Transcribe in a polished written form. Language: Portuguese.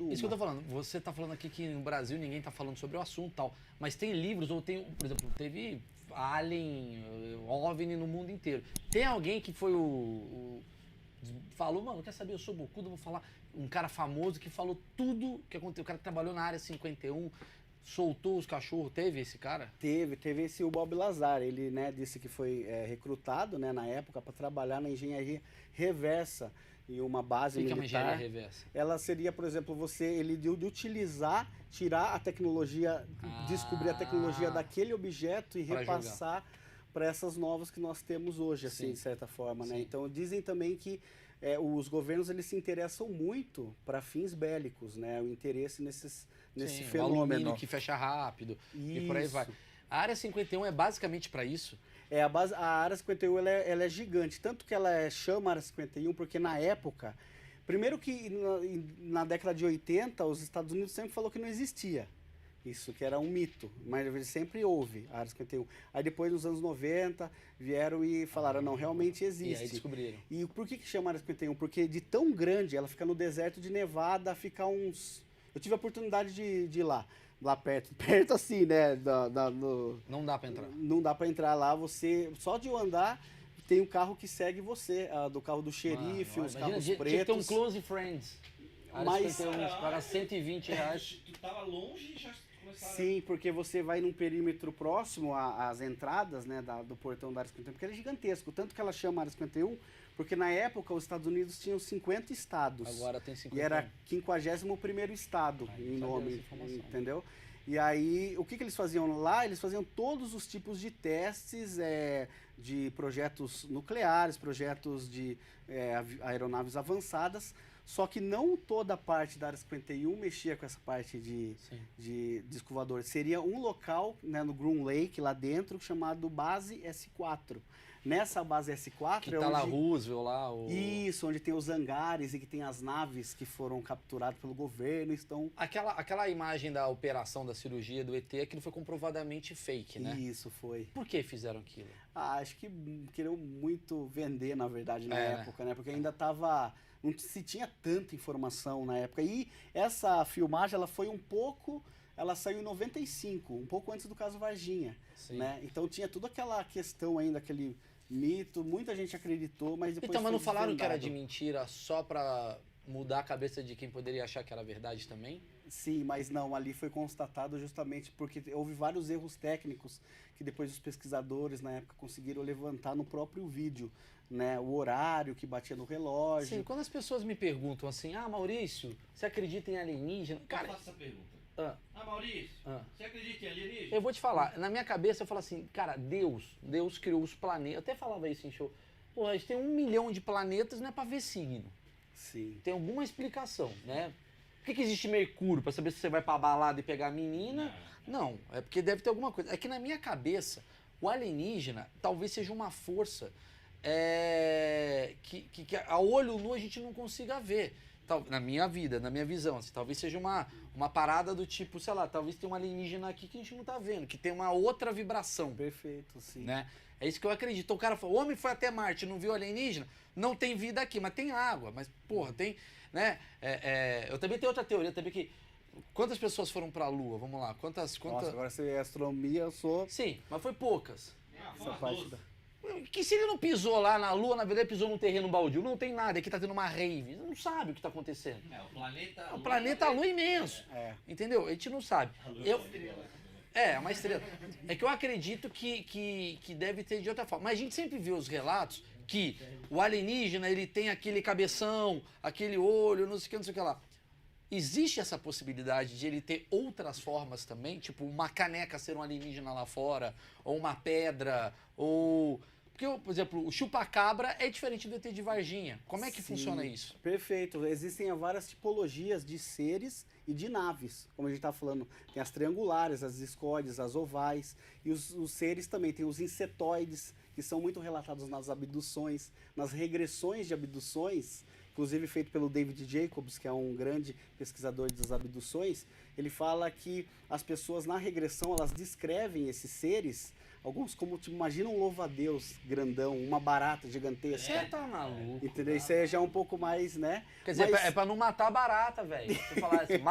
uma. Isso que eu tô falando. Você tá falando aqui que no Brasil ninguém tá falando sobre o assunto e tal. Mas tem livros, ou tem, por exemplo, teve Alien, OVNI no mundo inteiro. Tem alguém que foi falou, mano, quer saber, eu sou bocudo, vou falar. Um cara famoso que falou tudo que aconteceu. O cara que trabalhou na área 51, soltou os cachorros. Teve esse cara? Teve esse o Bob Lazar, ele, né, disse que foi recrutado, né, na época para trabalhar na engenharia reversa em uma base O que é uma militar. engenharia reversa? Ela seria, por exemplo, ele de utilizar, tirar a tecnologia, descobrir a tecnologia daquele objeto e Pra repassar para essas novas que nós temos hoje, assim, Sim. de certa forma, né? Sim. Então dizem também que os governos eles se interessam muito para fins bélicos, né? O interesse nesse Sim, o fenômeno. alumínio que fecha rápido e por aí vai. Isso. A área 51 é basicamente para isso? A Área 51 ela é gigante, tanto que ela chama Área 51 porque na época, primeiro que na década de 80, os Estados Unidos sempre falou que não existia isso, que era um mito, mas sempre houve a Área 51. Aí depois, nos anos 90, vieram e falaram, não, realmente existe. E aí descobriram. E por que chama Área 51? Porque de tão grande, ela fica no deserto de Nevada, fica uns... Eu tive a oportunidade de ir lá perto assim, né? Não dá para entrar. Não dá para entrar lá, você só de eu andar tem um carro que segue você, do carro do xerife, os carros Tinha que ter um pretos. Close Friends. Mas 51, paga R$120. Tu tava longe e já começaram. Sim, porque você vai num perímetro próximo às entradas, né, do portão da Área 51, porque ele é gigantesco, tanto que ela chama Área 51, porque na época os Estados Unidos tinham 50 estados. Agora tem 50. E era 51º estado em nome, entendeu? E aí, o que eles faziam lá? Eles faziam todos os tipos de testes de projetos nucleares, projetos de aeronaves avançadas, só que não toda a parte da Área 51 mexia com essa parte de disco voador. Seria um local, né, no Groom Lake, lá dentro, chamado Base S4. Nessa base S4 que tá lá Roosevelt lá. Isso, onde tem os hangares e que tem as naves que foram capturadas pelo governo. Estão... Aquela imagem da operação da cirurgia do ET, aquilo foi comprovadamente fake, né? Isso, foi. Por que fizeram aquilo? Acho que queriam muito vender, na verdade, na época, né? Porque ainda tava... Não se tinha tanta informação na época. E essa filmagem, ela foi ela saiu em 95, um pouco antes do caso Varginha, né? Então tinha toda aquela questão ainda, aquele mito, muita gente acreditou, mas depois então, mas não foi falaram que era de desvendado. mentira só pra mudar a cabeça de quem poderia achar que era verdade também? Sim, mas não, ali foi constatado justamente porque houve vários erros técnicos que depois os pesquisadores na época conseguiram levantar no próprio vídeo, né? O horário que batia no relógio. Sim, quando as pessoas me perguntam assim, Maurício, você acredita em alienígena? Cara, eu faço essa pergunta. Maurício, você acredita em alienígena? Eu vou te falar, na minha cabeça eu falo assim, cara, Deus criou os planetas, eu até falava isso em show, pô, a gente tem 1 milhão de planetas, não é pra ver signo. Sim. Tem alguma explicação, né? Por que existe Mercúrio? Pra saber se você vai pra balada e pegar a menina? Não, é porque deve ter alguma coisa. É que na minha cabeça, o alienígena talvez seja uma força que a olho nu a gente não consiga ver. Na minha vida, na minha visão, assim, talvez seja uma parada do tipo, sei lá, talvez tenha um alienígena aqui que a gente não tá vendo, que tem uma outra vibração. Perfeito, sim. Né? É isso que eu acredito. Então o cara fala, o homem foi até Marte, não viu alienígena? Não tem vida aqui, mas tem água. Mas, porra, tem, né? Eu também tenho outra teoria também que... Quantas pessoas foram pra Lua? Vamos lá, quantas... Nossa, agora você é astronomia, eu sou... Sim, mas foi poucas. Essa parte da... Que se ele não pisou lá na Lua, na verdade pisou num terreno baldio, não tem nada, aqui tá tendo uma rave, não sabe o que tá acontecendo. O planeta Lua é imenso, entendeu? A gente não sabe. Uma estrela. É que eu acredito que deve ter de outra forma. Mas a gente sempre vê os relatos que o alienígena, ele tem aquele cabeção, aquele olho, não sei o que, não sei o que lá. Existe essa possibilidade de ele ter outras formas também? Tipo, uma caneca ser um alienígena lá fora, ou uma pedra, ou... Porque, por exemplo, o chupacabra é diferente do ET de Varginha. Como é que funciona isso? Perfeito. Existem várias tipologias de seres e de naves. Como a gente está falando, tem as triangulares, as discoides, as ovais. E os seres também, tem os insetoides, que são muito relatados nas abduções, nas regressões de abduções, inclusive feito pelo David Jacobs, que é um grande pesquisador das abduções. Ele fala que as pessoas na regressão, elas descrevem esses seres alguns como, tipo, imagina um louva-a-Deus grandão, uma barata gigantesca. Você tá maluco. Entendeu? Isso aí já é um pouco mais, né? Quer dizer, é pra não matar a barata, velho. Você falar assim,